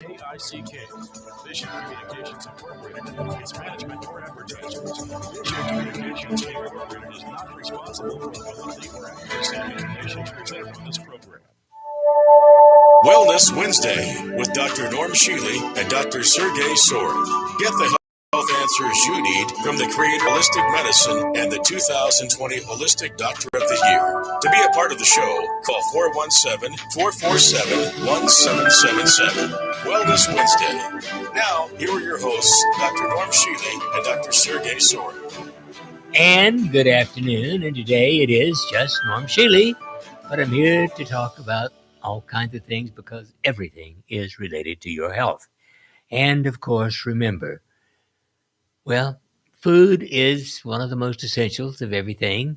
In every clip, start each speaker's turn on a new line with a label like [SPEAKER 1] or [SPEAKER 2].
[SPEAKER 1] AICK. Vision Communications Incorporated and its management or advertisers. Vision Communications Incorporated is not responsible for the validity or accuracy of information presented on this program.
[SPEAKER 2] Wellness Wednesday with Dr. Norm Shealy and Dr. Shealy-Sorin. Get the health answers you need from the Creator Holistic Medicine and the 2020 Holistic Doctor of the Year. To be a part of the show, call 417-447-1777. Wellness Wednesday. Now, here are your hosts, Dr. Norm Shealy and Dr. Shealy-Sorin.
[SPEAKER 3] And good afternoon, and today it is just Norm Shealy, but I'm here to talk about all kinds of things because everything is related to your health. And of course, remember, well, food is one of the most essentials of everything.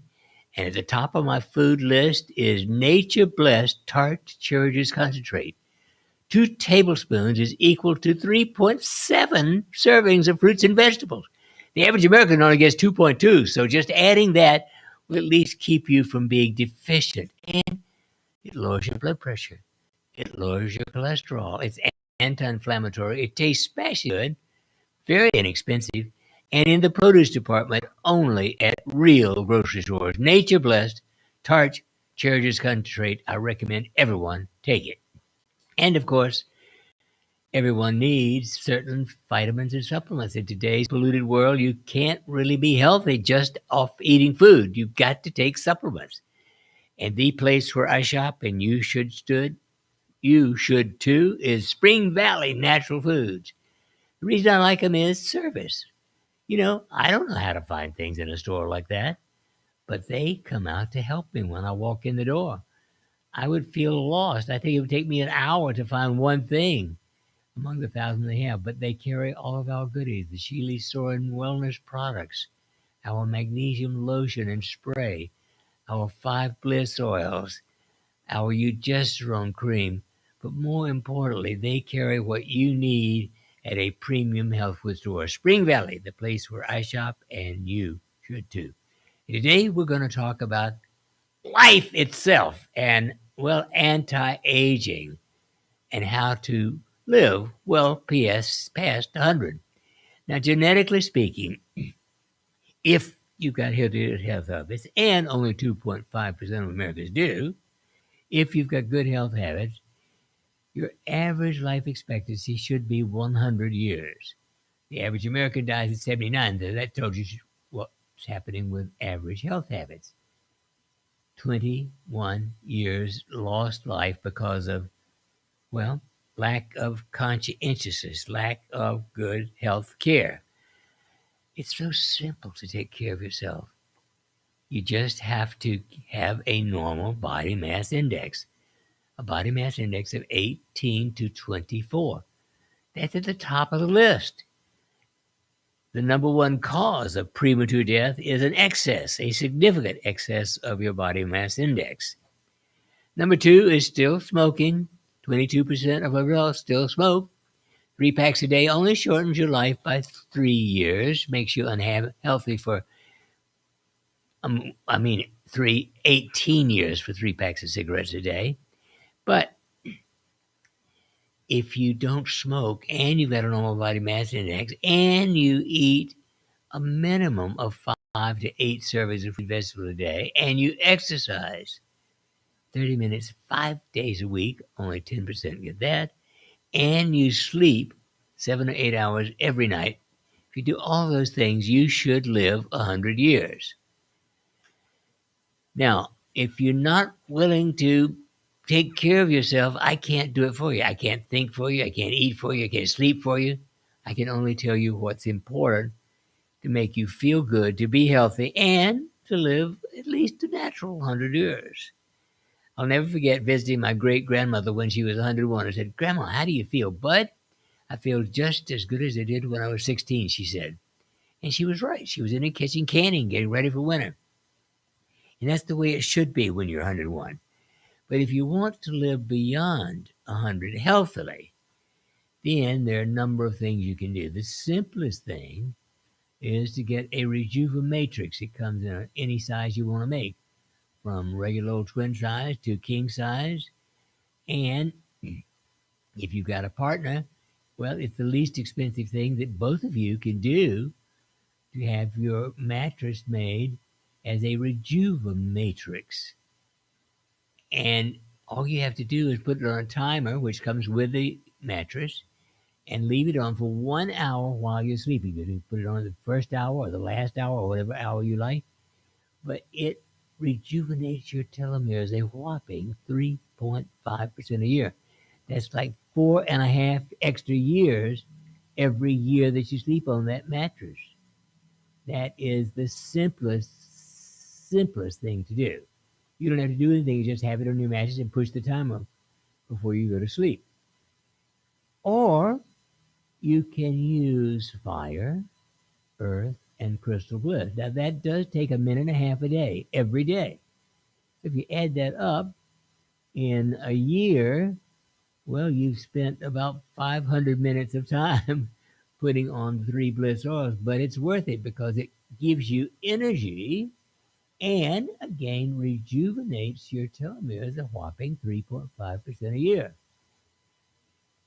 [SPEAKER 3] And at the top of my food list is Nature Blessed Tart Cherry Juice Concentrate. 2 tablespoons is equal to 3.7 servings of fruits and vegetables. The average American only gets 2.2, so just adding that will at least keep you from being deficient. And it lowers your blood pressure. It lowers your cholesterol. It's anti-inflammatory. It tastes especially good, very inexpensive, and in the produce department only at real grocery stores. Nature Blessed Tart Cherry Juice Concentrate. I recommend everyone take it. And of course, everyone needs certain vitamins and supplements. In today's polluted world, you can't really be healthy just off eating food. You've got to take supplements. And the place where I shop, and you should too, is Spring Valley Natural Foods. The reason I like them is service. You know, I don't know how to find things in a store like that, but they come out to help me when I walk in the door. I would feel lost. I think it would take me an hour to find one thing among the thousands they have, but they carry all of our goodies, the Shealy-Sorin wellness products, our magnesium lotion and spray, our 5 Bliss Oils, our Aldosterone cream, but more importantly, they carry what you need at a premium health food store. Spring Valley, the place where I shop, and you should too. Today, we're going to talk about life itself and, well, anti-aging and how to live, well, past 100. Now, genetically speaking, if you've got health habits, and only 2.5% of Americans do, if you've got good health habits, your average life expectancy should be 100 years. The average American dies at 79. So that tells you what's happening with average health habits. 21 years lost life because of, well, lack of conscientiousness, lack of good health care. It's so simple to take care of yourself. You just have to have a normal body mass index. A body mass index of 18 to 24. That's at the top of the list. The number one cause of premature death is an excess, a significant excess of your body mass index. Number 2 is still smoking. 22% of adults still smoke. 3 packs a day only shortens your life by 3 years, makes you unhealthy for, 18 years for 3 packs of cigarettes a day. But if you don't smoke and you've got a normal body mass index and you eat a minimum of 5 to 8 servings of fruit and vegetables a day and you exercise 30 minutes, 5 days a week, only 10% get that, and you sleep 7 or 8 hours every night, if you do all those things, you should live 100 years. Now, if you're not willing to take care of yourself, I can't do it for you. I can't think for you. I can't eat for you. I can't sleep for you. I can only tell you what's important to make you feel good, to be healthy, and to live at least a natural 100 years. I'll never forget visiting my great-grandmother when she was 101. I said, "Grandma, how do you feel?" "Bud, I feel just as good as I did when I was 16, she said. And she was right. She was in the kitchen canning, getting ready for winter. And that's the way it should be when you're 101. But if you want to live beyond 100 healthily, then there are a number of things you can do. The simplest thing is to get a Rejuvenatrix. It comes in any size you want to make, from regular old twin size to king size. And if you've got a partner, Well, it's the least expensive thing that both of you can do to have your mattress made as a rejuvenatrix. And all you have to do is put it on a timer, which comes with the mattress, and leave it on for 1 hour while you're sleeping. You can put it on the first hour or the last hour or whatever hour you like. But it rejuvenates your telomeres a whopping 3.5% a year. That's like 4.5 extra years every year that you sleep on that mattress. That is the simplest thing to do. You don't have to do anything. You just have it on your mattress and push the timer before you go to sleep. Or you can use fire, earth, and crystal bliss. Now, that does take 1.5 minutes a day, every day. If you add that up in a year, well, you've spent about 500 minutes of time putting on 3 Bliss Oils, but it's worth it because it gives you energy and, again, rejuvenates your telomeres a whopping 3.5% a year.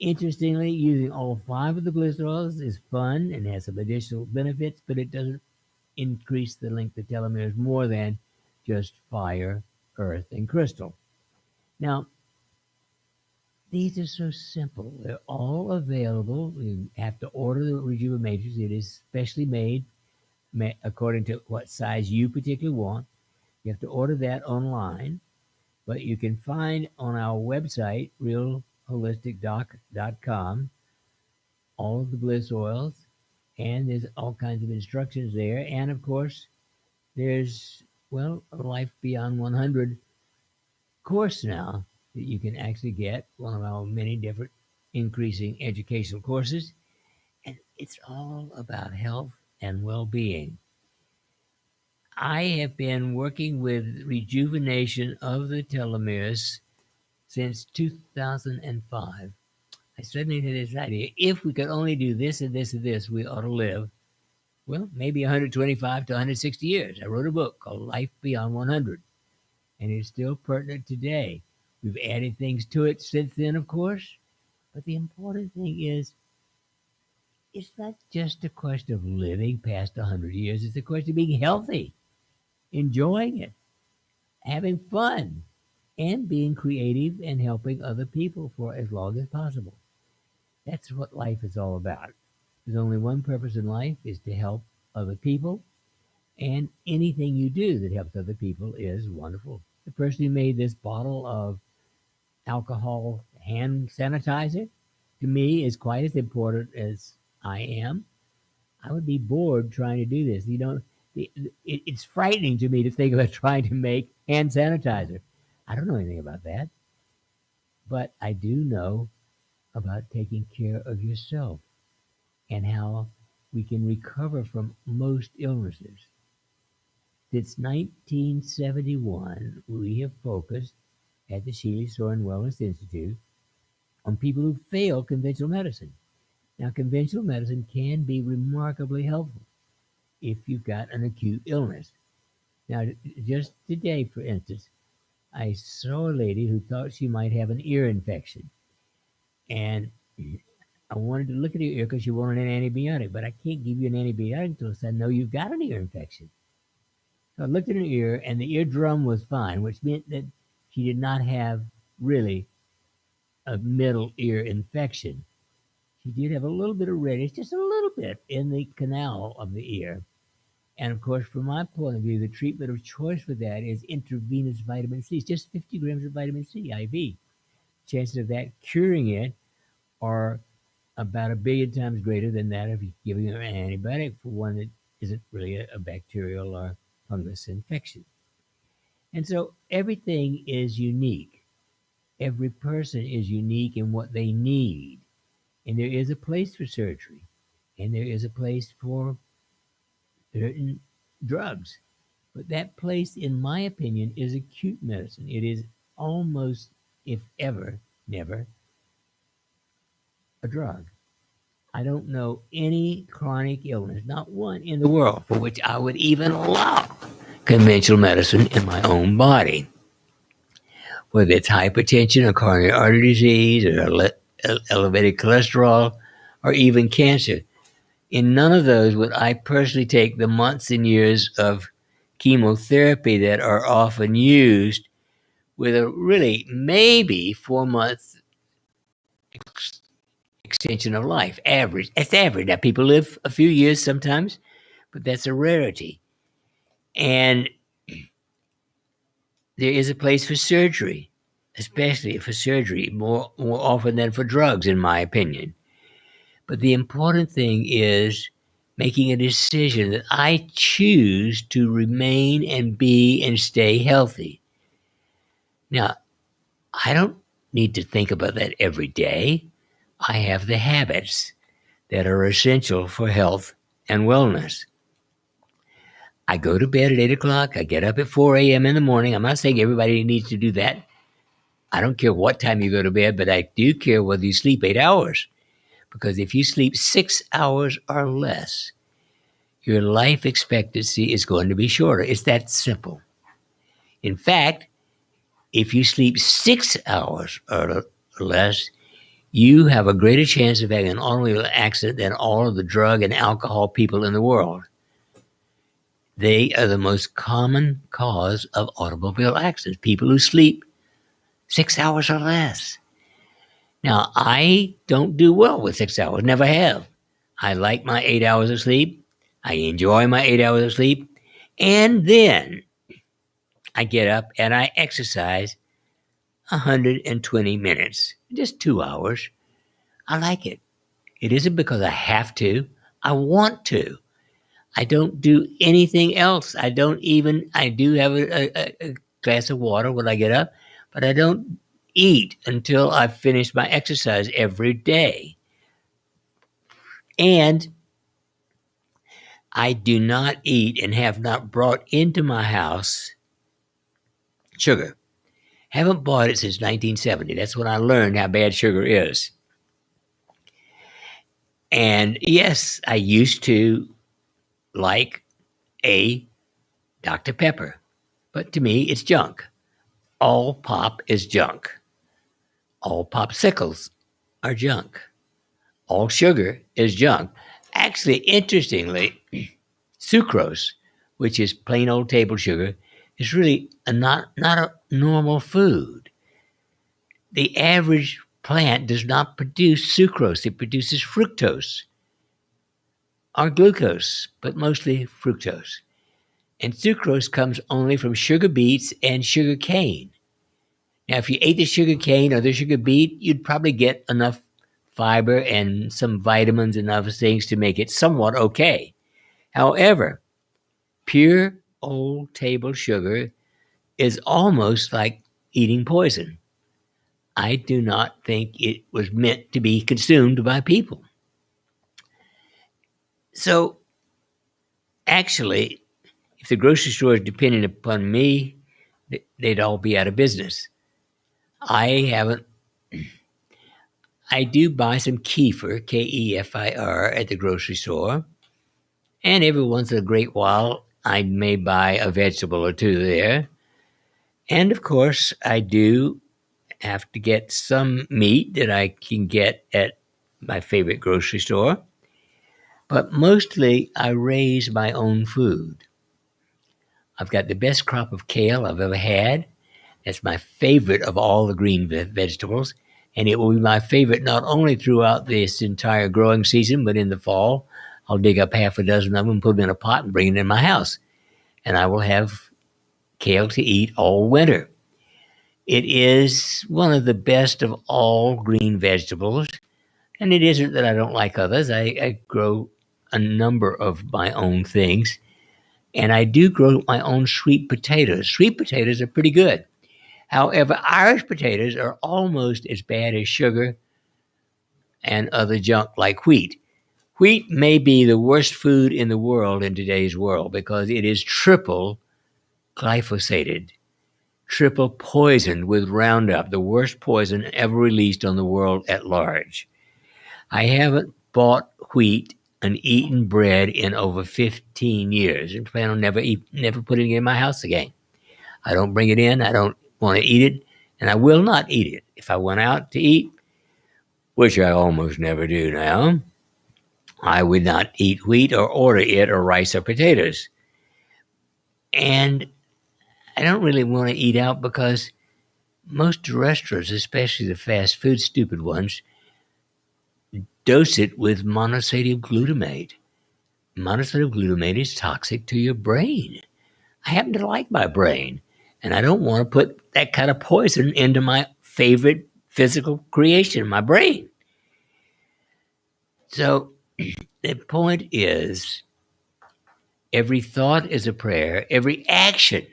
[SPEAKER 3] Interestingly, using all 5 of the Bliss Oils is fun and has some additional benefits, but it doesn't increase the length of telomeres more than just fire, earth, and crystal. Now, these are so simple. They're all available. You have to order the Rejuvenatrix. It is specially made according to what size you particularly want. You have to order that online, but you can find on our website, realholisticdoc.com, all of the Bliss Oils, and there's all kinds of instructions there. And of course, there's, a Life Beyond 100 course now that you can actually get, one of our many different increasing educational courses. And it's all about health and well-being. I have been working with rejuvenation of the telomeres since 2005. I suddenly had this idea, if we could only do this and this and this, we ought to live, maybe 125 to 160 years. I wrote a book called Life Beyond 100, and it's still pertinent today. We've added things to it since then, of course, but the important thing is it's not just a question of living past 100 years. It's a question of being healthy, enjoying it, having fun, and being creative and helping other people for as long as possible. That's what life is all about. There's only one purpose in life, is to help other people, and anything you do that helps other people is wonderful. The person who made this bottle of alcohol hand sanitizer, to me, is quite as important as I am. I would be bored trying to do this. It's frightening to me to think about trying to make hand sanitizer. I don't know anything about that. But I do know about taking care of yourself and how we can recover from most illnesses. Since 1971, we have focused at the Shealy-Sorin Wellness Institute on people who fail conventional medicine. Now, conventional medicine can be remarkably helpful if you've got an acute illness. Now, just today, for instance, I saw a lady who thought she might have an ear infection. And I wanted to look at her ear because she wanted an antibiotic, but I can't give you an antibiotic until I know you've got an ear infection. So I looked at her ear, and the eardrum was fine, which meant that she did not have really a middle ear infection. She did have a little bit of redness, just a little bit, in the canal of the ear. And of course, from my point of view, the treatment of choice for that is intravenous vitamin C. It's just 50 grams of vitamin C, IV. Chances of that curing it are about 1 billion times greater than that of giving her an antibiotic for one that isn't really a bacterial or fungus infection. And so everything is unique. Every person is unique in what they need. And there is a place for surgery. And there is a place for certain drugs. But that place, in my opinion, is acute medicine. It is almost, if ever, never a drug. I don't know any chronic illness, not one in the world, for which I would even allow conventional medicine in my own body. Whether it's hypertension or coronary artery disease or elevated cholesterol or even cancer. In none of those would I personally take the months and years of chemotherapy that are often used with a really maybe 4-month extension of life. Average. That's average. Now, people live a few years sometimes, but that's a rarity. And there is a place for surgery, especially for surgery, more often than for drugs, in my opinion. But the important thing is making a decision that I choose to remain and be and stay healthy. Now, I don't need to think about that every day. I have the habits that are essential for health and wellness. I go to bed at 8 o'clock. I get up at 4 a.m. in the morning. I'm not saying everybody needs to do that. I don't care what time you go to bed, but I do care whether you sleep 8 hours. Because if you sleep 6 hours or less, your life expectancy is going to be shorter. It's that simple. In fact, if you sleep 6 hours or less, you have a greater chance of having an automobile accident than all of the drug and alcohol people in the world. They are the most common cause of automobile accidents, people who sleep 6 hours or less. Now, I don't do well with 6 hours, never have. I like my 8 hours of sleep. I enjoy my 8 hours of sleep. And then I get up and I exercise 120 minutes, just 2 hours. I like it. It isn't because I have to. I want to. I don't do anything else. I do have a glass of water when I get up, but I don't eat until I've finished my exercise every day. And I do not eat and have not brought into my house sugar. Haven't bought it since 1970. That's when I learned how bad sugar is. And yes, I used to like a Dr. Pepper, but to me, it's junk. All pop is junk. All popsicles are junk. All sugar is junk. Actually, interestingly, sucrose, which is plain old table sugar, is really not a normal food. The average plant does not produce sucrose. It produces fructose or glucose, but mostly fructose. And sucrose comes only from sugar beets and sugar cane. Now, if you ate the sugar cane or the sugar beet, you'd probably get enough fiber and some vitamins and other things to make it somewhat okay. However, pure old table sugar is almost like eating poison. I do not think it was meant to be consumed by people. So, actually, if the grocery store is dependent upon me, they'd all be out of business. I do buy some kefir, K-E-F-I-R, at the grocery store. And every once in a great while, I may buy a vegetable or two there. And of course, I do have to get some meat that I can get at my favorite grocery store. But mostly, I raise my own food. I've got the best crop of kale I've ever had. That's my favorite of all the green vegetables. And it will be my favorite not only throughout this entire growing season, but in the fall, I'll dig up half a dozen of them, put them in a pot, and bring it in my house. And I will have kale to eat all winter. It is one of the best of all green vegetables. And it isn't that I don't like others. I grow a number of my own things. And I do grow my own sweet potatoes. Sweet potatoes are pretty good. However, Irish potatoes are almost as bad as sugar and other junk like wheat. Wheat may be the worst food in the world in today's world because it is triple glyphosated, triple poisoned with Roundup, the worst poison ever released on the world at large. I haven't bought wheat and eaten bread in over 15 years and plan on never putting it in my house again. I don't bring it in. I don't want to eat it, and I will not eat it. If I went out to eat, which I almost never do now, I would not eat wheat or order it or rice or potatoes. And I don't really want to eat out because most restaurants, especially the fast food stupid ones, dose it with monosodium glutamate. Monosodium glutamate is toxic to your brain. I happen to like my brain, and I don't want to put that kind of poison into my favorite physical creation, my brain. So the point is, every thought is a prayer, every action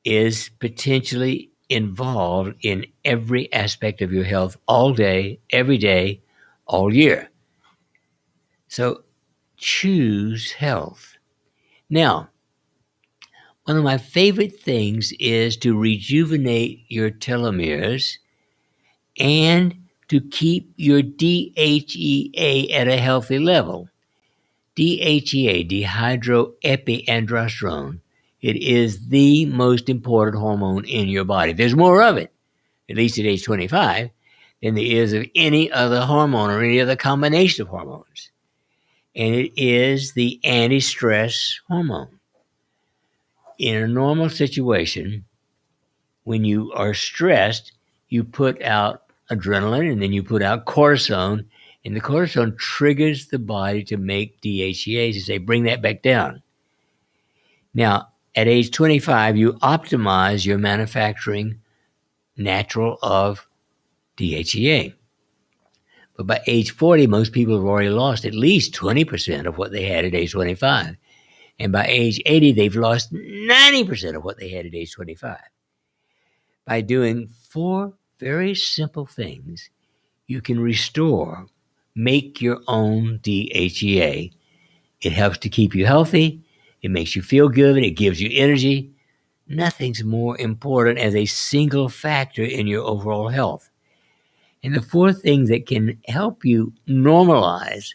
[SPEAKER 3] is potentially involved in every aspect of your health all day, every day, all year. So choose health. Now, one of my favorite things is to rejuvenate your telomeres and to keep your DHEA at a healthy level. DHEA, dehydroepiandrosterone, it is the most important hormone in your body. There's more of it, at least at age 25, than there is of any other hormone or any other combination of hormones. And it is the anti-stress hormone. In a normal situation, when you are stressed, you put out adrenaline and then you put out cortisone, and the cortisone triggers the body to make DHEA to say, bring that back down. Now, at age 25, you optimize your manufacturing natural of DHEA. But by age 40, most people have already lost at least 20% of what they had at age 25. And by age 80, they've lost 90% of what they had at age 25. By doing 4 very simple things, you can restore, make your own DHEA. It helps to keep you healthy. It makes you feel good. It gives you energy. Nothing's more important as a single factor in your overall health. And the 4 things that can help you normalize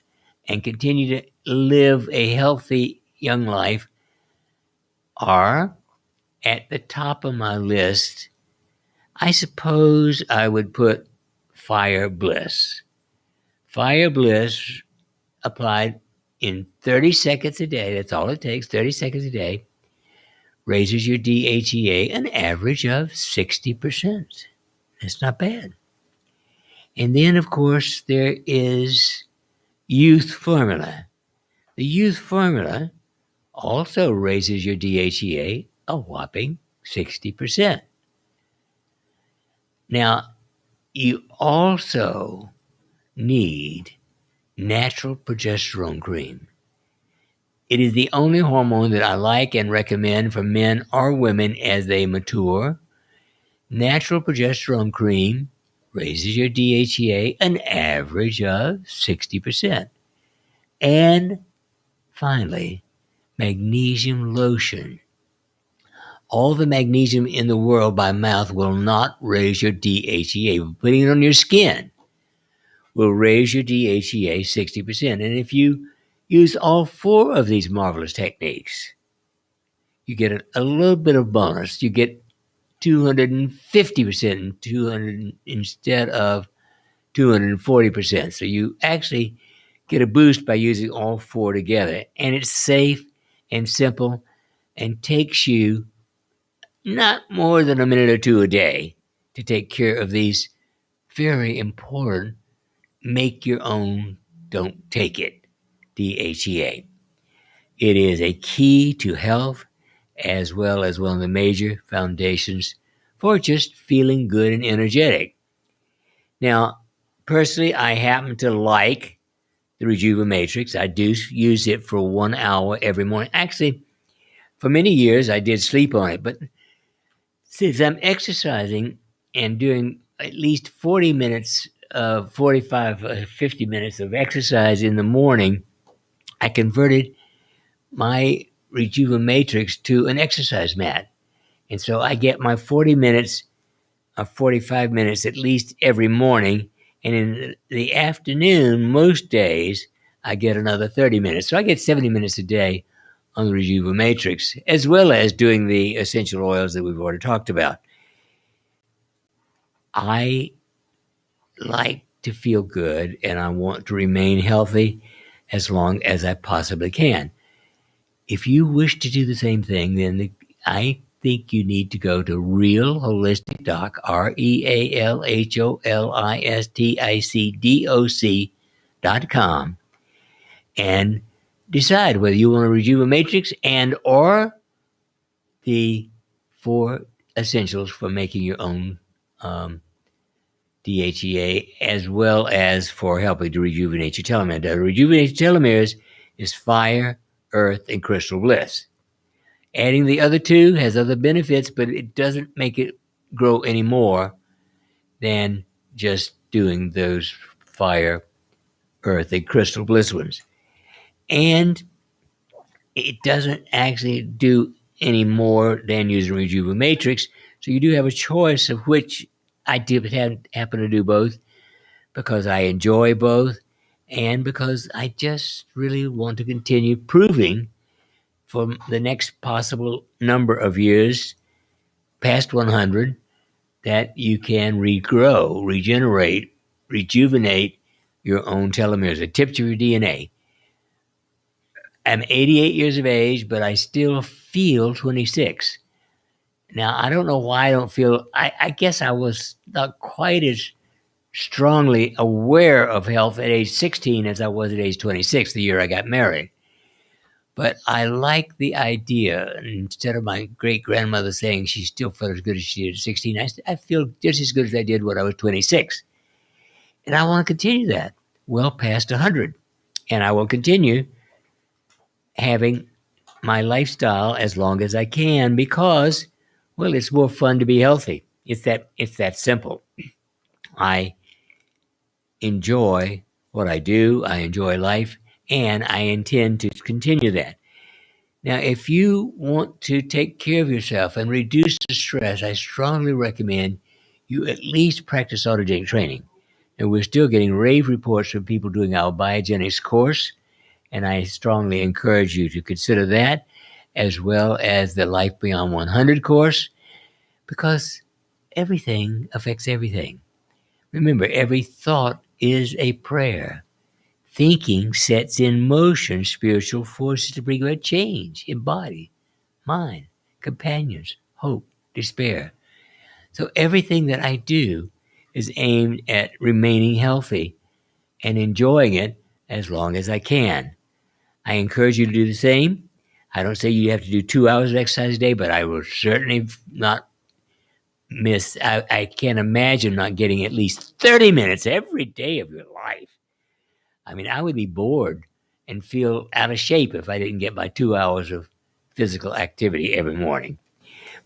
[SPEAKER 3] and continue to live a healthy young life are at the top of my list. I suppose I would put Fire Bliss. Fire Bliss applied in 30 seconds a day, that's all it takes, 30 seconds a day, raises your DHEA an average of 60%. That's not bad. And then, of course, there is Youth Formula. The Youth Formula also raises your DHEA a whopping 60%. Now, you also need natural progesterone cream. It is the only hormone that I like and recommend for men or women as they mature. Natural progesterone cream raises your DHEA an average of 60%. And finally, magnesium lotion. All the magnesium in the world by mouth will not raise your DHEA. Putting it on your skin will raise your DHEA 60%. And if you use all 4 of these marvelous techniques, you get a little bit of bonus. You get 250% instead of 240%. So you actually get a boost by using all 4 together. And it's safe and simple and takes you not more than a minute or 2 a day to take care of these very important make your own, don't take it, DHEA. It is a key to health as well as one of the major foundations for just feeling good and energetic. Now, personally, I happen to like the Rejuvenatrix. I do use it for 1 hour every morning. Actually, for many years, I did sleep on it, but since I'm exercising and doing at least 40 minutes, 50 minutes of exercise in the morning, I converted my Rejuvenatrix to an exercise mat. And so I get my 40 minutes or 45 minutes at least every morning. And in the afternoon, most days, I get another 30 minutes. So I get 70 minutes a day on the Rejuvenatrix, as well as doing the essential oils that we've already talked about. I like to feel good and I want to remain healthy. as long as I possibly can. If you wish to do the same thing, then I think you need to go to Real Holistic Doc, RealHolisticDoc.com, and decide whether you want a Rejuvenatrix and or the 4 essentials for making your own DHEA, as well as for helping to rejuvenate your telomere. To rejuvenate your telomeres is fire, earth, and crystal bliss. Adding the other 2 has other benefits, but it doesn't make it grow any more than just doing those fire, earth, and crystal bliss ones. And it doesn't actually do any more than using Rejuvenatrix. So you do have a choice of which I happen to do both because I enjoy both and because I just really want to continue proving for the next possible number of years, past 100, that you can regrow, regenerate, rejuvenate your own telomeres, a tip to your DNA. I'm 88 years of age, but I still feel 26. Now, I don't know why I don't feel, I guess I was not quite as strongly aware of health at age 16 as I was at age 26, the year I got married. But I like the idea, instead of my great-grandmother saying she still felt as good as she did at 16, I feel just as good as I did when I was 26. And I want to continue that well past 100. And I will continue having my lifestyle as long as I can because, well, it's more fun to be healthy. It's that simple. I enjoy what I do. I enjoy life, and I intend to continue that. Now, if you want to take care of yourself and reduce the stress, I strongly recommend you at least practice autogenic training. And we're still getting rave reports from people doing our biogenics course, and I strongly encourage you to consider that, as well as the Life Beyond 100 course, because everything affects everything. Remember, every thought is a prayer. Thinking sets in motion spiritual forces to bring about change in body, mind, companions, hope, despair. So everything that I do is aimed at remaining healthy and enjoying it as long as I can. I encourage you to do the same. I don't say you have to do 2 hours of exercise a day, but I will certainly not miss. I can't imagine not getting at least 30 minutes every day of your life. I mean, I would be bored and feel out of shape if I didn't get my 2 hours of physical activity every morning.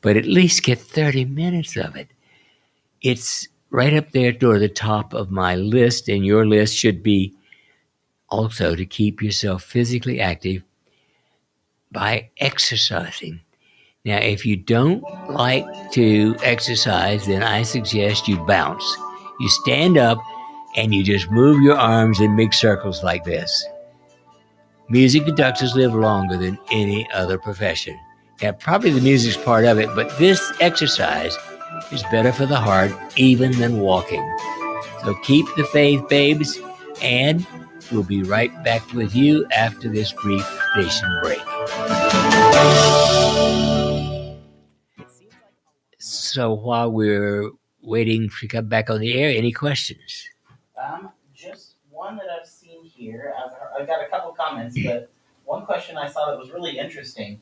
[SPEAKER 3] But at least get 30 minutes of it. It's right up there toward the top of my list, and your list should be also to keep yourself physically active by exercising. Now, if you don't like to exercise, then I suggest you bounce. You stand up and you just move your arms in big circles like this. Music conductors live longer than any other profession. Yeah, probably the music's part of it, but this exercise is better for the heart even than walking. So keep the faith, babes, and we'll be right back with you after this brief station break. So while we're waiting to come back on the air, any questions?
[SPEAKER 4] Just one that I've seen here. I've got a couple comments, but one question I saw that was really interesting.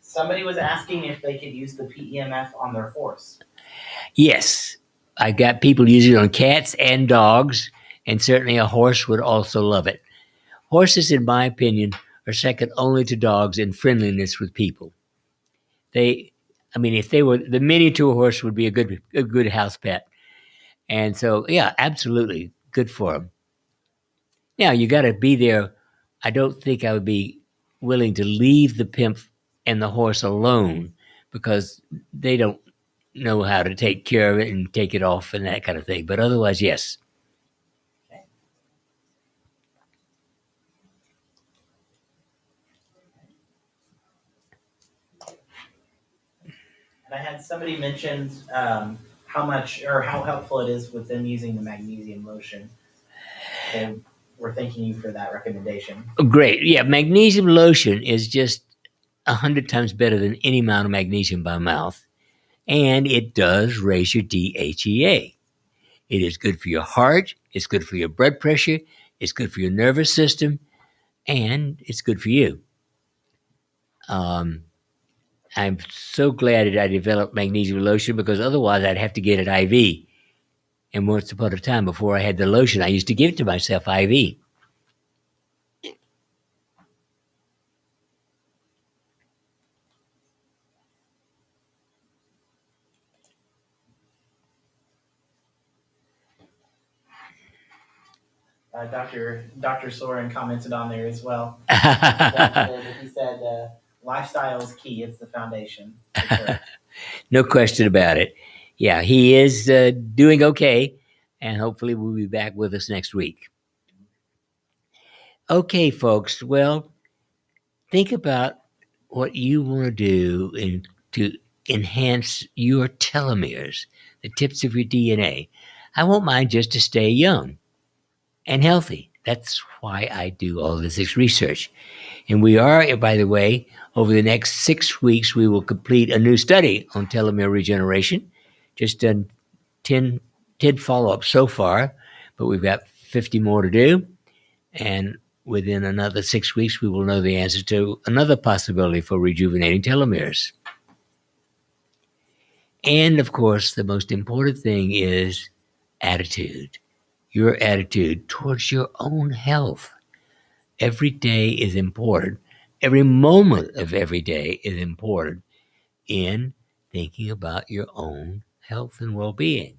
[SPEAKER 4] Somebody was asking if they could use the PEMF on their horse.
[SPEAKER 3] Yes, I got people using it on cats and dogs, and certainly a horse would also love it. Horses, in my opinion, are second only to dogs in friendliness with people. If they were, the miniature horse would be a good house pet. And so, yeah, absolutely good for them. Now, you got to be there. I don't think I would be willing to leave the pimp and the horse alone because they don't know how to take care of it and take it off and that kind of thing. But otherwise, yes.
[SPEAKER 4] Okay. And I had somebody mentioned how much or how helpful it is with them using the magnesium lotion. we're thanking you for that recommendation.
[SPEAKER 3] Great. Yeah, magnesium lotion is just 100 times better than any amount of magnesium by mouth. And it does raise your DHEA. It is good for your heart. It's good for your blood pressure. It's good for your nervous system. And it's good for you. I'm so glad that I developed magnesium lotion because otherwise I'd have to get it IV. And once upon a time, before I had the lotion, I used to give it to myself IV.
[SPEAKER 4] Dr. Sorin commented on there as well. He said lifestyle is key. It's the foundation.
[SPEAKER 3] No question about it. Yeah, he is doing okay, and hopefully will be back with us next week. Okay, folks. Well, think about what you want to do to enhance your telomeres, the tips of your DNA. I want mine just to stay young and healthy. That's why I do all this research. And we are, by the way, over the next 6 weeks, we will complete a new study on telomere regeneration. Just done 10 follow-ups so far, but we've got 50 more to do. And within another 6 weeks, we will know the answer to another possibility for rejuvenating telomeres. And of course, the most important thing is attitude. Your attitude towards your own health. Every day is important. Every moment of every day is important in thinking about your own health and well-being.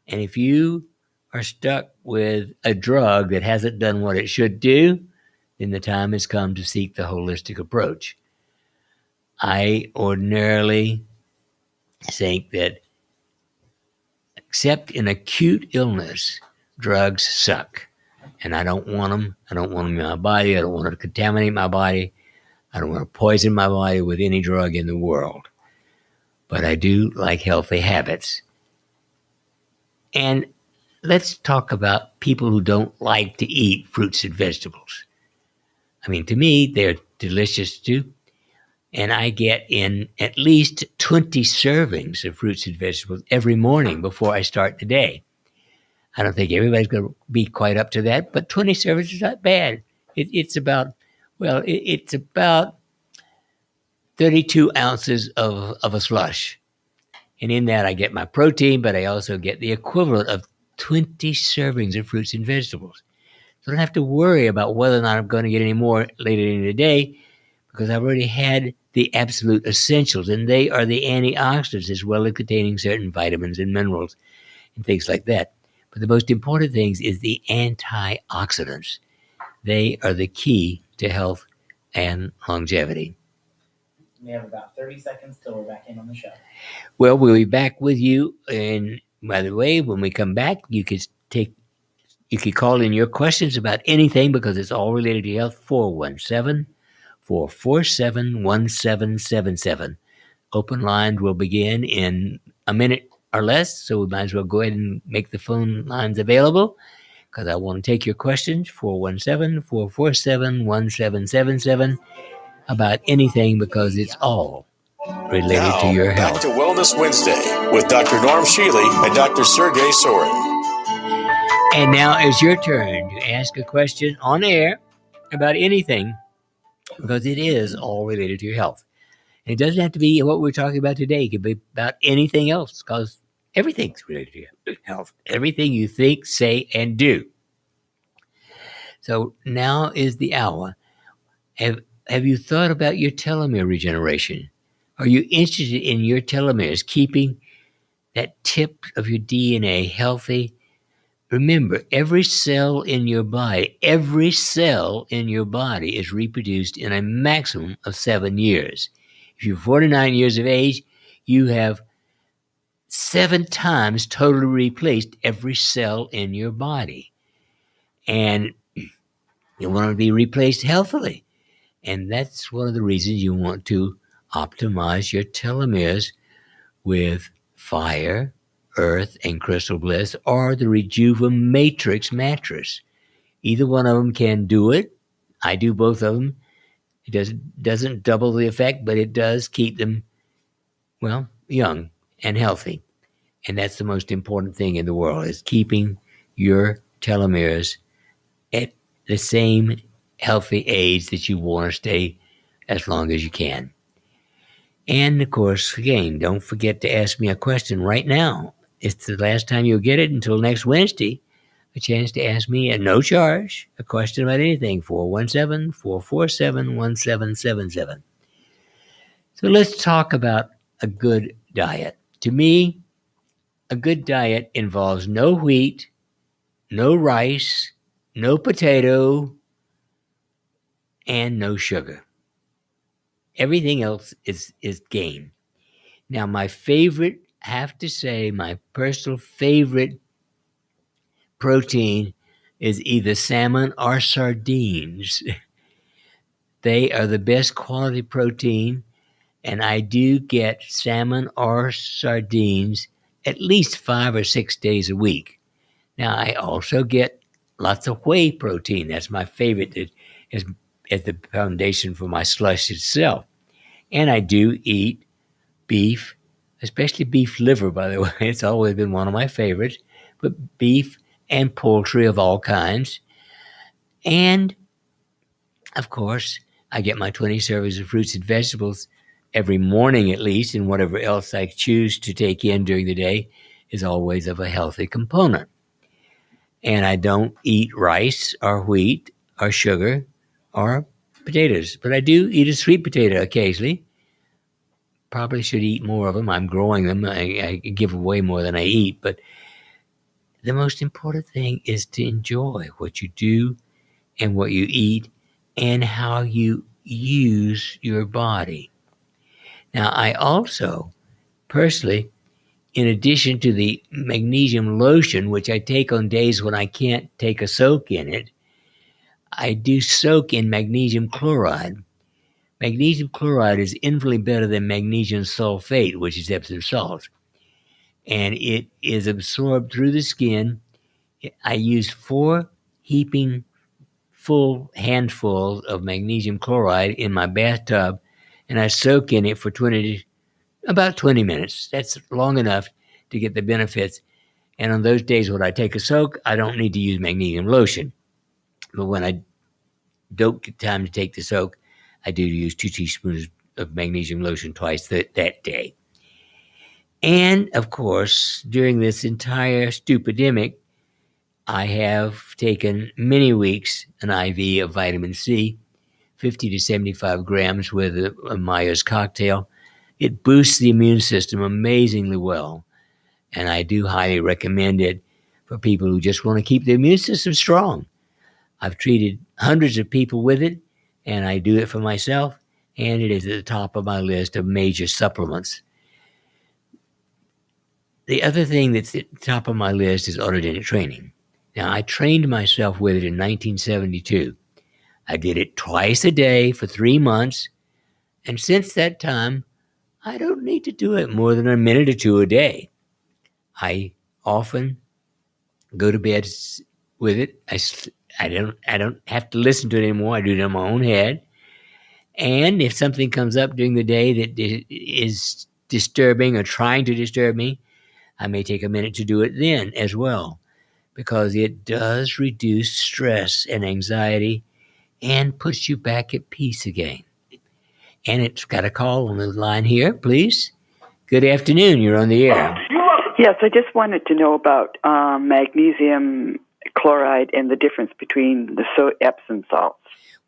[SPEAKER 3] And if you are stuck with a drug that hasn't done what it should do, then the time has come to seek the holistic approach. I ordinarily think that, except in acute illness, drugs suck. And I don't want them. I don't want them in my body. I don't want to contaminate my body. I don't want to poison my body with any drug in the world. But I do like healthy habits. And let's talk about people who don't like to eat fruits and vegetables. I mean, to me, they're delicious too. And I get in at least 20 servings of fruits and vegetables every morning before I start the day. I don't think everybody's going to be quite up to that, but 20 servings is not bad. It's about 32 ounces of a slush. And in that, I get my protein, but I also get the equivalent of 20 servings of fruits and vegetables. So I don't have to worry about whether or not I'm going to get any more later in the day because I've already had the absolute essentials, and they are the antioxidants as well as containing certain vitamins and minerals and things like that. But the most important things is the antioxidants. They are the key to health and longevity.
[SPEAKER 4] We have about 30 seconds till we're back in on the show.
[SPEAKER 3] Well, we'll be back with you. And by the way, when we come back, you could call in your questions about anything because it's all related to health. 417-447-1777. Open lines will begin in a minute or less, so we might as well go ahead and make the phone lines available because I want to take your questions. 417-447-1777 about anything because it's all related to your health.
[SPEAKER 2] Back to Wellness Wednesday with Dr. Norm Shealy and Dr. Shealy-Sorin.
[SPEAKER 3] And now it's your turn to ask a question on air about anything because it is all related to your health. And it doesn't have to be what we're talking about today. It could be about anything else because everything's related to your health. Everything you think, say, and do. So now is the hour. Have you thought about your telomere regeneration? Are you interested in your telomeres, keeping that tip of your DNA healthy? Remember, every cell in your body is reproduced in a maximum of 7 years. If you're 49 years of age, you have 7 times totally replaced every cell in your body. And you want to be replaced healthily. And that's one of the reasons you want to optimize your telomeres with fire, earth, and crystal bliss, or the Rejuva Matrix mattress. Either one of them can do it. I do both of them. It doesn't double the effect, but it does keep them, well, young and healthy. And that's the most important thing in the world, is keeping your telomeres at the same healthy age that you want to stay as long as you can. And of course, again, don't forget to ask me a question right now. It's the last time you'll get it until next Wednesday. A chance to ask me at no charge a question about anything. 417-447-1777. So let's talk about a good diet. To me, a good diet involves no wheat, no rice, no potato, and no sugar. Everything else is game. Now, my favorite, I have to say, my personal favorite protein is either salmon or sardines. They are the best quality protein, and I do get salmon or sardines at least 5 or 6 days a week. Now, I also get lots of whey protein. That's my favorite. That is the foundation for my slush itself. And I do eat beef, especially beef liver, by the way. It's always been one of my favorites. But beef and poultry of all kinds. And, of course, I get my 20 servings of fruits and vegetables every morning at least, and whatever else I choose to take in during the day is always of a healthy component. And I don't eat rice or wheat or sugar or potatoes, but I do eat a sweet potato occasionally. Probably should eat more of them. I'm growing them. I give away more than I eat, but the most important thing is to enjoy what you do and what you eat and how you use your body. Now, I also, personally, in addition to the magnesium lotion, which I take on days when I can't take a soak in it, I do soak in magnesium chloride. Magnesium chloride is infinitely better than magnesium sulfate, which is Epsom salt. And it is absorbed through the skin. I use 4 heaping full handfuls of magnesium chloride in my bathtub, and I soak in it for about 20 minutes. That's long enough to get the benefits. And on those days when I take a soak, I don't need to use magnesium lotion. But when I don't get time to take the soak, I do use 2 teaspoons of magnesium lotion twice that day. And, of course, during this entire stupidemic, I have taken many weeks an IV of vitamin C, 50 to 75 grams with a Myers cocktail. It boosts the immune system amazingly well, and I do highly recommend it for people who just want to keep their immune system strong. I've treated hundreds of people with it, and I do it for myself, and it is at the top of my list of major supplements. The other thing that's at the top of my list is autogenic training. Now, I trained myself with it in 1972. I did it twice a day for 3 months, and since that time, I don't need to do it more than a minute or 2 a day. I often go to bed with it. I don't have to listen to it anymore. I do it in my own head. And if something comes up during the day that is disturbing or trying to disturb me, I may take a minute to do it then as well, because it does reduce stress and anxiety and puts you back at peace again. And it's got a call on the line here, please. Good afternoon. You're on the air.
[SPEAKER 5] Yes, I just wanted to know about magnesium chloride and the difference between the Epsom salts.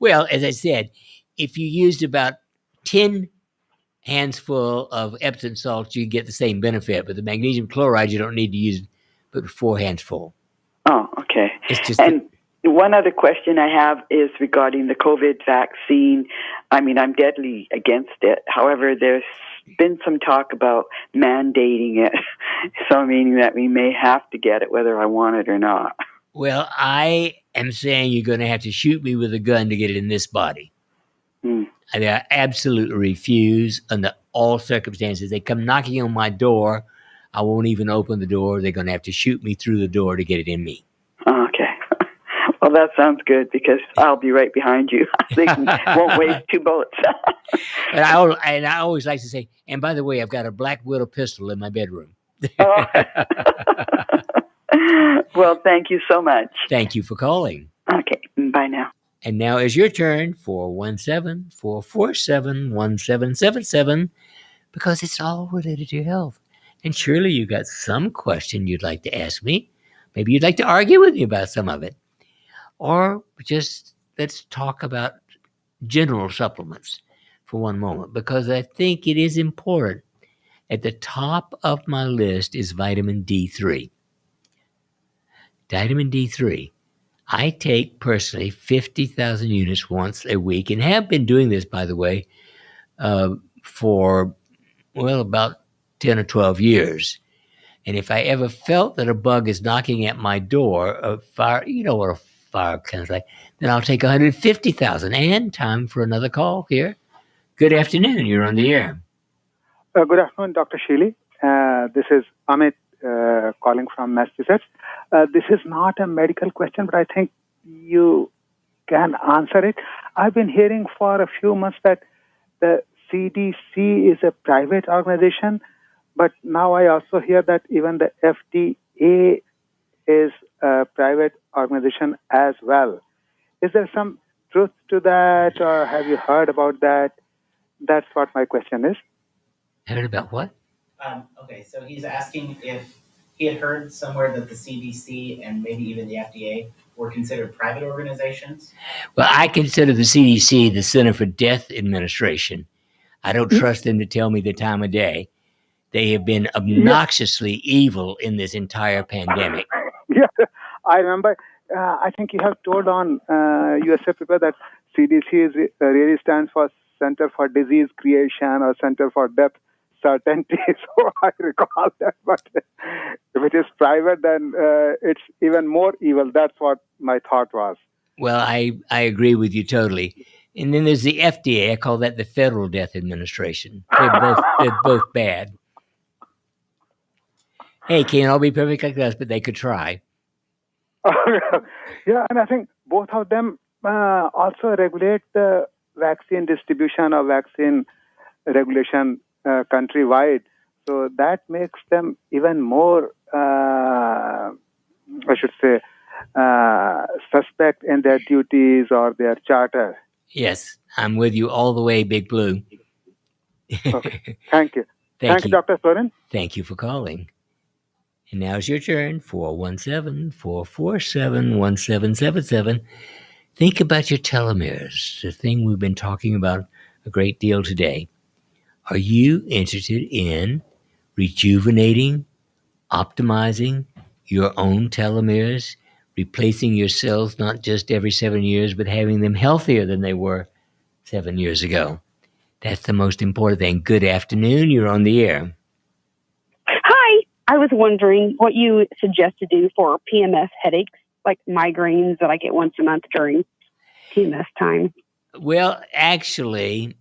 [SPEAKER 3] Well, as I said, if you used about 10 hands full of Epsom salts, you get the same benefit. But the magnesium chloride, you don't need to use but 4 hands full.
[SPEAKER 5] Oh, okay.
[SPEAKER 3] It's just
[SPEAKER 5] one other question I have is regarding the COVID vaccine. I mean, I'm deadly against it. However, there's been some talk about mandating it, so meaning that we may have to get it whether I want it or not.
[SPEAKER 3] Well, I am saying you're going to have to shoot me with a gun to get it in this body. I absolutely refuse under all circumstances. They come knocking on my door, I won't even open the door. They're going to have to shoot me through the door to get it in me.
[SPEAKER 5] Okay. Well, that sounds good because I'll be right behind you. They won't waste 2 bullets.
[SPEAKER 3] And I always like to say, and by the way, I've got a Black Widow pistol in my bedroom.
[SPEAKER 5] Oh. Well, thank you so much.
[SPEAKER 3] Thank you for calling.
[SPEAKER 5] Okay, bye now.
[SPEAKER 3] And now is your turn, 417-447-1777, because it's all related to your health. And surely you got some question you'd like to ask me. Maybe you'd like to argue with me about some of it. Or just let's talk about general supplements for one moment, because I think it is important. At the top of my list is vitamin D3. Vitamin D3. I take personally 50,000 units once a week, and have been doing this, by the way, for, about 10 or 12 years. And if I ever felt that a bug is knocking at my door, a fire, what a fire kind of like, then I'll take 150,000. And time for another call here. Good afternoon. You're on the air.
[SPEAKER 6] Good afternoon, Dr. Shealy. This is Amit calling from Massachusetts. This is not a medical question, but I think you can answer it. I've been hearing for a few months that the CDC is a private organization, but now I also hear that even the FDA is a private organization as well. Is there some truth to that, or have you heard about that? That's what my question is.
[SPEAKER 3] Heard about what?
[SPEAKER 4] Okay, so he's asking if he had heard somewhere that the CDC and maybe even the FDA were considered private organizations.
[SPEAKER 3] Well, I consider the CDC the Center for Death Administration. I don't trust them to tell me the time of day. They have been obnoxiously evil in this entire pandemic.
[SPEAKER 6] Yeah, I remember. I think you have told on USA Paper that CDC really stands for Center for Disease Creation or Center for Death Certainty. So I recall that. But if it is private, then it's even more evil. That's what my thought was.
[SPEAKER 3] Well, I agree with you totally. And then there's the FDA. I call that the Federal Death Administration. They're both bad. Hey, can't all be perfect like us, but they could try.
[SPEAKER 6] Yeah, and I think both of them also regulate the vaccine distribution or vaccine regulation countrywide. So that makes them even more, suspect in their duties or their charter.
[SPEAKER 3] Yes, I'm with you all the way, Big Blue.
[SPEAKER 6] Okay, thank you.
[SPEAKER 3] Thank you,
[SPEAKER 6] Dr. Sorin.
[SPEAKER 3] Thank you for calling. And now it's your turn, 417-447-1777. Think about your telomeres, the thing we've been talking about a great deal today. Are you interested in rejuvenating, optimizing your own telomeres, replacing your cells not just every 7 years, but having them healthier than they were 7 years ago? That's the most important thing. Good afternoon. You're on the air.
[SPEAKER 7] Hi. I was wondering what you suggest to do for PMS headaches, like migraines that I get once a month during PMS time.
[SPEAKER 3] Well, actually,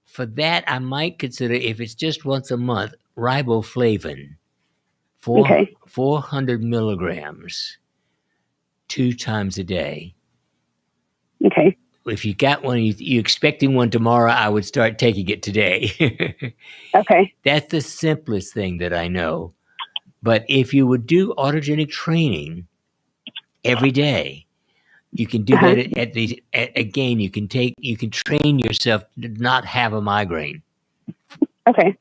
[SPEAKER 3] for that, I might consider, if it's just once a month, riboflavin. 400 milligrams 2 times a day.
[SPEAKER 7] Okay.
[SPEAKER 3] If you got one, you're expecting one tomorrow, I would start taking it today.
[SPEAKER 7] Okay.
[SPEAKER 3] That's the simplest thing that I know. But if you would do autogenic training every day, you can do that again. You can train yourself to not have a migraine.
[SPEAKER 7] Okay.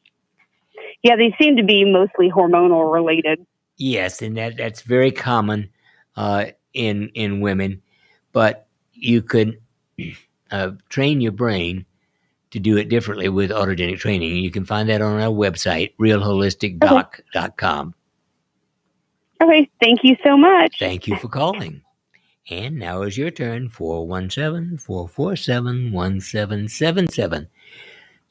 [SPEAKER 7] Yeah, they seem to be mostly hormonal related.
[SPEAKER 3] Yes, and that's very common in women. But you could train your brain to do it differently with autogenic training. You can find that on our website, realholisticdoc.com.
[SPEAKER 7] Okay, thank you so much.
[SPEAKER 3] Thank you for calling. And now is your turn, 417-447-1777.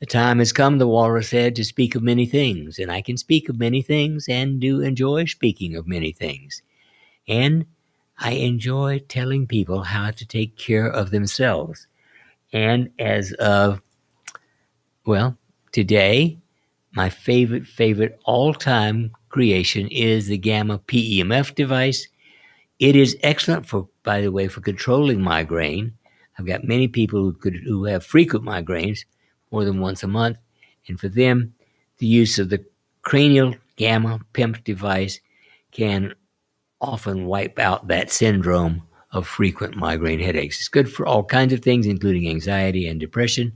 [SPEAKER 3] The time has come, the walrus said, to speak of many things, and I can speak of many things and do enjoy speaking of many things. And I enjoy telling people how to take care of themselves. And as of, today, my favorite all-time creation is the Gamma PEMF device. It is excellent for by the way, for controlling migraine. I've got many people who have frequent migraines, more than once a month, and for them, the use of the cranial gamma PIMP device can often wipe out that syndrome of frequent migraine headaches. It's good for all kinds of things, including anxiety and depression,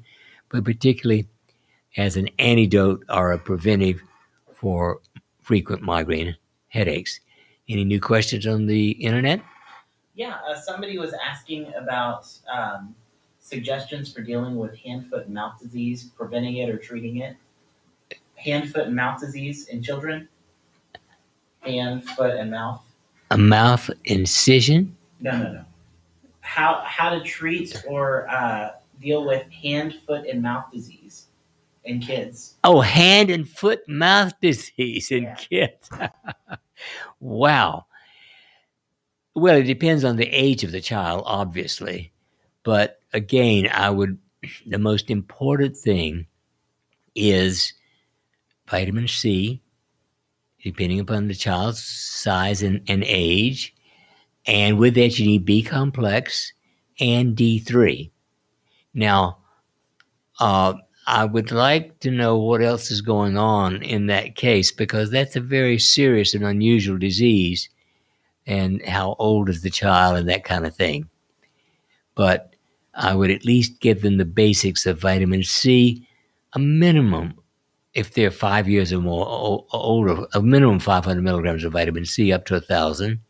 [SPEAKER 3] but particularly as an antidote or a preventive for frequent migraine headaches. Any new questions on the internet?
[SPEAKER 4] Yeah, somebody was asking about suggestions for dealing with hand, foot, and mouth disease, preventing it or treating it. Hand, foot, and mouth disease in children. Hand, foot, and mouth.
[SPEAKER 3] A mouth incision?
[SPEAKER 4] No. How to treat or deal with hand, foot, and mouth disease in kids.
[SPEAKER 3] Oh, hand and foot mouth disease in kids. Wow. Well, it depends on the age of the child, obviously. But again, the most important thing is vitamin C, depending upon the child's size and age. And with that, you need B complex and D3. Now, I would like to know what else is going on in that case, because that's a very serious and unusual disease, and how old is the child and that kind of thing. But I would at least give them the basics of vitamin C, a minimum, if they're 5 years or more older, a minimum 500 milligrams of vitamin C up to 1,000,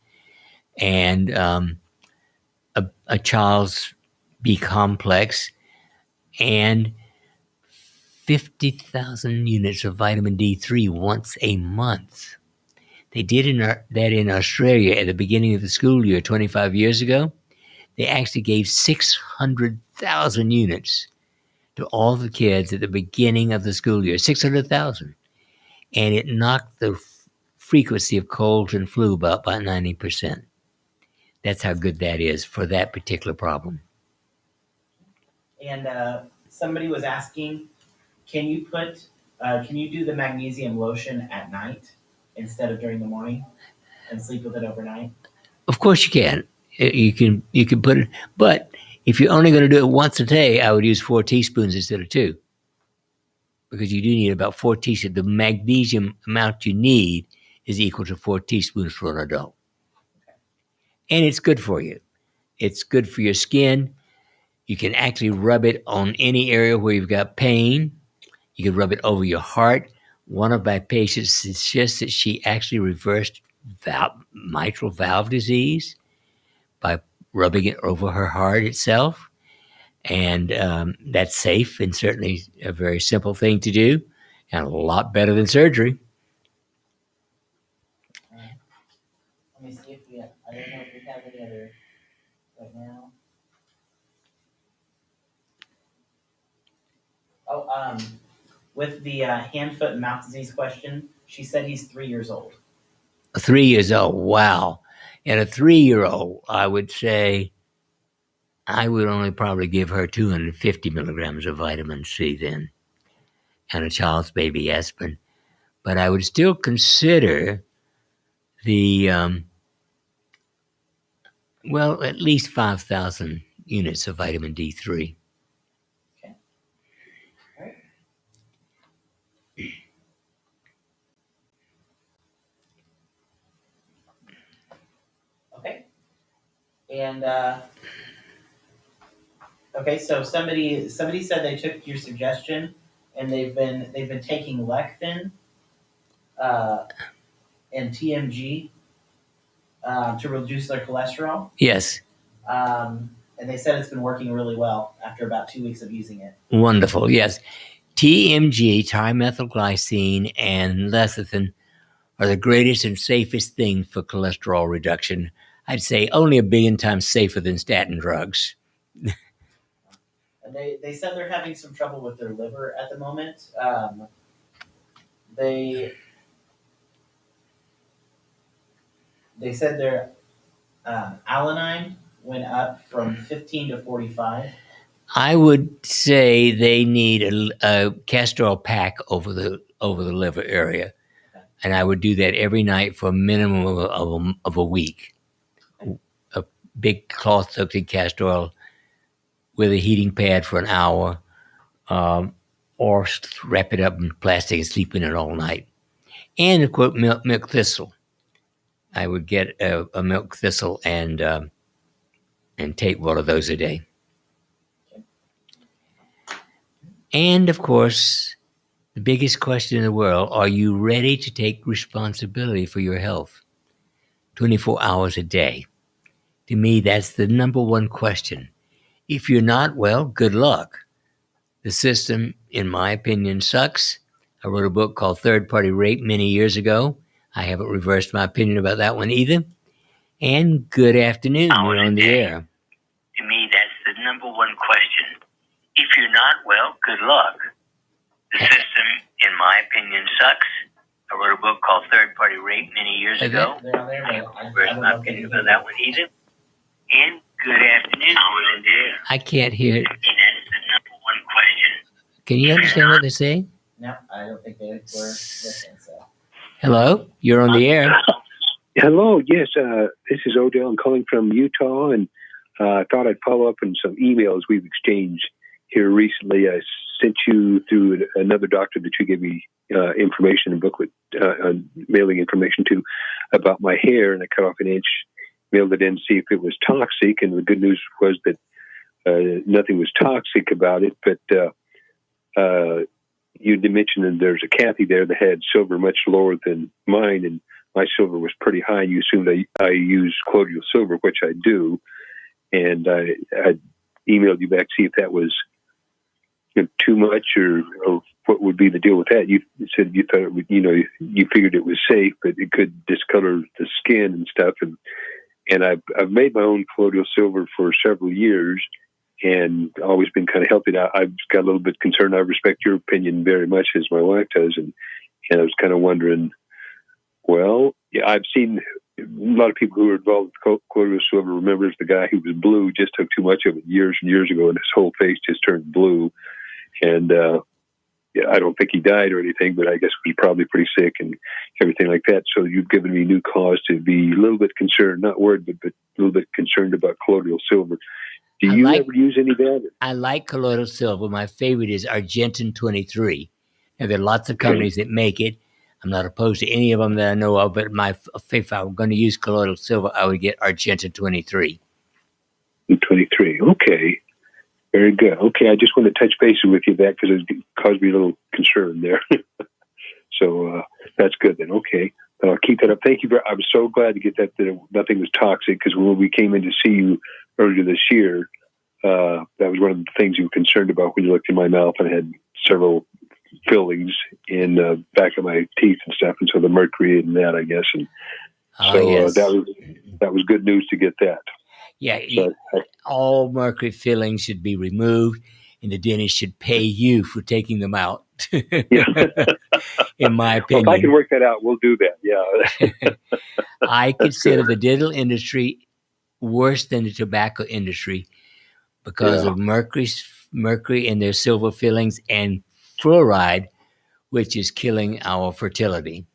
[SPEAKER 3] and a child's B complex, and 50,000 units of vitamin D3 once a month. They did that in Australia at the beginning of the school year 25 years ago. They actually gave 600,000 units to all the kids at the beginning of the school year, 600,000. And it knocked the frequency of colds and flu about by 90%. That's how good that is for that particular problem.
[SPEAKER 4] And somebody was asking, can you do the magnesium lotion at night instead of during the morning and sleep with it overnight?
[SPEAKER 3] Of course you can. You can put it, but if you're only going to do it once a day, I would use 4 teaspoons instead of 2, because you do need about 4 teaspoons. The magnesium amount you need is equal to 4 teaspoons for an adult. And it's good for you. It's good for your skin. You can actually rub it on any area where you've got pain. You can rub it over your heart. One of my patients suggests that she actually reversed mitral valve disease by rubbing it over her heart itself. And that's safe and certainly a very simple thing to do, and a lot better than surgery.
[SPEAKER 4] Let me see if I don't know if we have any other right now. Oh, with the hand, foot, and mouth disease question, she said he's 3 years old.
[SPEAKER 3] 3 years old, wow. And a 3-year-old, I would say, I would only probably give her 250 milligrams of vitamin C then, and a child's baby aspirin. But I would still consider the, at least 5,000 units of vitamin D3.
[SPEAKER 4] Okay. All right. Okay. And okay, so somebody said they took your suggestion and they've been taking Lectin and TMG to reduce their cholesterol.
[SPEAKER 3] Yes.
[SPEAKER 4] And they said it's been working really well after about 2 weeks of using it.
[SPEAKER 3] Wonderful, yes. TMG, trimethylglycine, and lecithin are the greatest and safest thing for cholesterol reduction. I'd say only 1 billion times safer than statin drugs.
[SPEAKER 4] And they said they're having some trouble with their liver at the moment. They said their alanine went up from 15 to 45.
[SPEAKER 3] I would say they need a castor oil pack over the liver area, and I would do that every night for a minimum of a week. big cloth soaked in castor oil with a heating pad for an hour, or wrap it up in plastic and sleep in it all night. And of course, milk thistle. I would get a milk thistle and take one of those a day. And of course, the biggest question in the world: are you ready to take responsibility for your health? 24 hours a day. To me, that's the number one question. If you're not, well, good luck. The system, in my opinion, sucks. I wrote a book called Third Party Rape many years ago. I haven't reversed my opinion about that one either. And good afternoon. You're on the air. To me, that's the number one question. If you're not, well, good luck. The system, in my opinion, sucks. I wrote a book called Third Party Rape many years ago. I haven't reversed my opinion about that one either. And good afternoon. You're on the air. I can't hear it. That's the number one question. Can you understand what they're saying?
[SPEAKER 4] No, I don't think they were listening. So.
[SPEAKER 3] Hello? You're on the air.
[SPEAKER 8] Hello, yes, this is Odell. I'm calling from Utah, and I thought I'd follow up on some emails we've exchanged here recently. I sent you through another doctor that you gave me information and booklet, mailing information to about my hair, and I cut off an inch, mailed it in to see if it was toxic, and the good news was that nothing was toxic about it, but you did mention that there's a Kathy there that had silver much lower than mine, and my silver was pretty high. You assumed I use colloidal silver, which I do, and I emailed you back to see if that was too much or what would be the deal with that. You said you thought it would, you figured it was safe, but it could discolor the skin and stuff. And I've made my own colloidal silver for several years and always been kind of healthy. Now, I've got a little bit concerned. I respect your opinion very much, as my wife does, and I was kind of wondering. Well, yeah, I've seen a lot of people who are involved with colloidal silver. Remembers the guy who was blue, just took too much of it years and years ago, and his whole face just turned blue. And I don't think he died or anything, but I guess he was probably pretty sick and everything like that. So you've given me new cause to be a little bit concerned, not worried, but a little bit concerned about colloidal silver. Do you ever use any of that?
[SPEAKER 3] I like colloidal silver. My favorite is Argentin 23. And there are lots of companies that make it. I'm not opposed to any of them that I know of, but if I were going to use colloidal silver, I would get Argentin 23.
[SPEAKER 8] 23, okay. Very good. Okay, I just want to touch base with you that because it caused me a little concern there. So that's good then. Okay, I'll keep that up. Thank you. I was so glad to get that nothing was toxic, because when we came in to see you earlier this year, that was one of the things you were concerned about when you looked in my mouth. I had several fillings in the back of my teeth and stuff, and so the mercury and that, I guess. And
[SPEAKER 3] yes.
[SPEAKER 8] that was good news to get that.
[SPEAKER 3] Yeah, all mercury fillings should be removed, and the dentist should pay you for taking them out. In my opinion.
[SPEAKER 8] Well, if I can work that out, we'll do that. Yeah.
[SPEAKER 3] I consider the dental industry worse than the tobacco industry because of mercury in their silver fillings and fluoride, which is killing our fertility.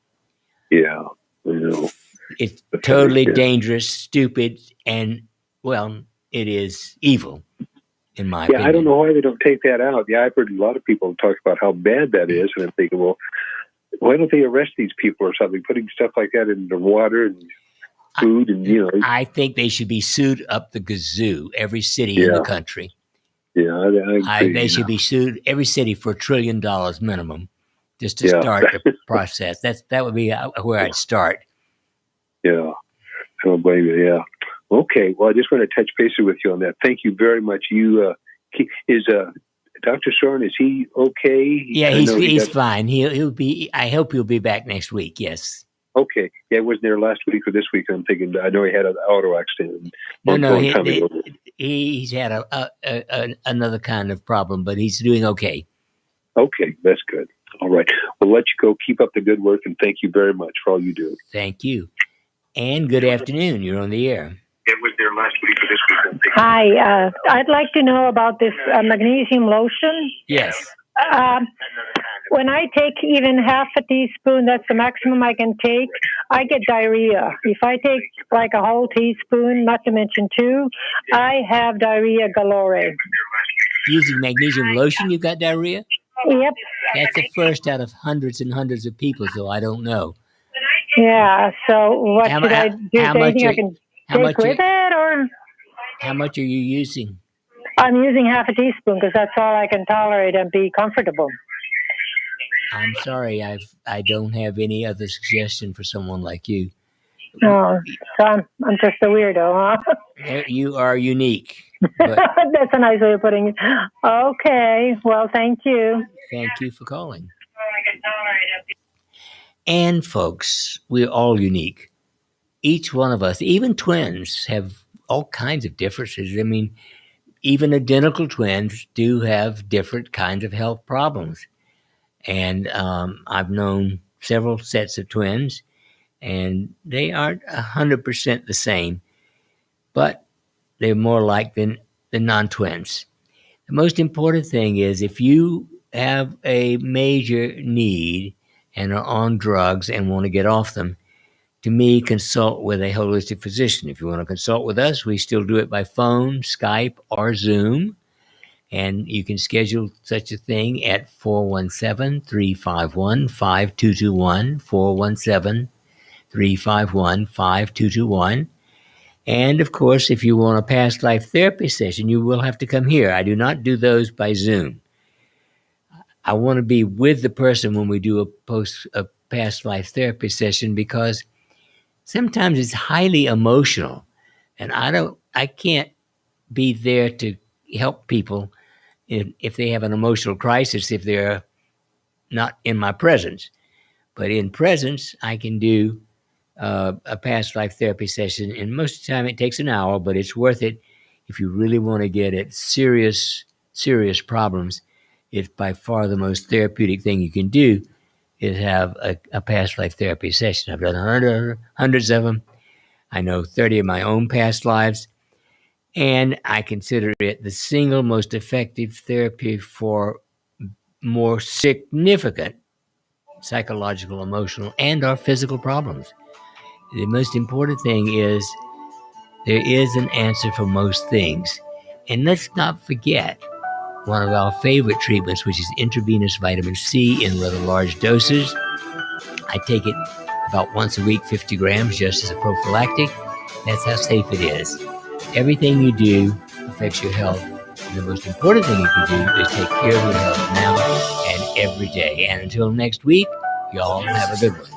[SPEAKER 8] Yeah.
[SPEAKER 3] It's totally dangerous, stupid, and well, it is evil, in my opinion.
[SPEAKER 8] Yeah, I don't know why they don't take that out. Yeah, I've heard a lot of people talk about how bad that is, and I'm thinking, well, why don't they arrest these people or something, putting stuff like that in the water and food and,
[SPEAKER 3] I think they should be sued up the gazoo, every city in the country.
[SPEAKER 8] Yeah, I agree.
[SPEAKER 3] They should be sued, every city, for $1 trillion minimum, just to start the process. That would be where I'd start.
[SPEAKER 8] Yeah, I don't blame you, yeah. Okay, well, I just want to touch base with you on that. Thank you very much. Is Dr. Sorin, is he okay?
[SPEAKER 3] Yeah, he's fine. He'll be. I hope he'll be back next week. Yes.
[SPEAKER 8] Okay. Yeah, it wasn't there last week or this week. I'm thinking. I know he had an auto accident.
[SPEAKER 3] No. He's had another kind of problem, but he's doing okay.
[SPEAKER 8] Okay, that's good. All right. We'll let you go. Keep up the good work, and thank you very much for all you do.
[SPEAKER 3] Thank you. And good afternoon. You're on the air.
[SPEAKER 8] It was there last week or this week.
[SPEAKER 9] Hi. I'd like to know about this magnesium lotion.
[SPEAKER 3] Yes.
[SPEAKER 9] when I take even half a teaspoon, that's the maximum I can take, I get diarrhea. If I take like a whole teaspoon, not to mention 2, I have diarrhea galore.
[SPEAKER 3] Using magnesium lotion, you got diarrhea?
[SPEAKER 9] Yep.
[SPEAKER 3] That's the first out of hundreds and hundreds of people, so I don't know.
[SPEAKER 9] Yeah, so what should I do? Is there anything I can take with it, or?
[SPEAKER 3] How much are you using?
[SPEAKER 9] I'm using half a teaspoon because that's all I can tolerate and be comfortable.
[SPEAKER 3] I'm sorry, I don't have any other suggestion for someone like you.
[SPEAKER 9] Oh, so I'm just a weirdo, huh?
[SPEAKER 3] You are unique.
[SPEAKER 9] But that's a nice way of putting it. Okay, well, thank you.
[SPEAKER 3] Thank you for calling. And folks, we're all unique. Each one of us, even twins, have all kinds of differences. I mean, even identical twins do have different kinds of health problems. And I've known several sets of twins, and they aren't 100% the same, but they're more alike than the non-twins. The most important thing is if you have a major need and are on drugs and want to get off them, to me, consult with a holistic physician. If you want to consult with us, we still do it by phone, Skype, or Zoom. And you can schedule such a thing at 417-351-5221, 417-351-5221. And of course, if you want a past life therapy session, you will have to come here. I do not do those by Zoom. I want to be with the person when we do a past life therapy session, because sometimes it's highly emotional, and I can't be there to help people if they have an emotional crisis, if they're not in my presence. But in presence, I can do a past life therapy session, and most of the time it takes an hour, but it's worth it if you really want to get at serious problems. It's by far the most therapeutic thing you can do is have a past life therapy session. I've done hundreds of them. I know 30 of my own past lives, and I consider it the single most effective therapy for more significant psychological, emotional, and or physical problems. The most important thing is there is an answer for most things. And let's not forget one of our favorite treatments, which is intravenous vitamin C in rather large doses. I take it about once a week, 50 grams, just as a prophylactic. That's how safe it is. Everything you do affects your health. And the most important thing you can do is take care of your health now and every day. And until next week, y'all have a good one.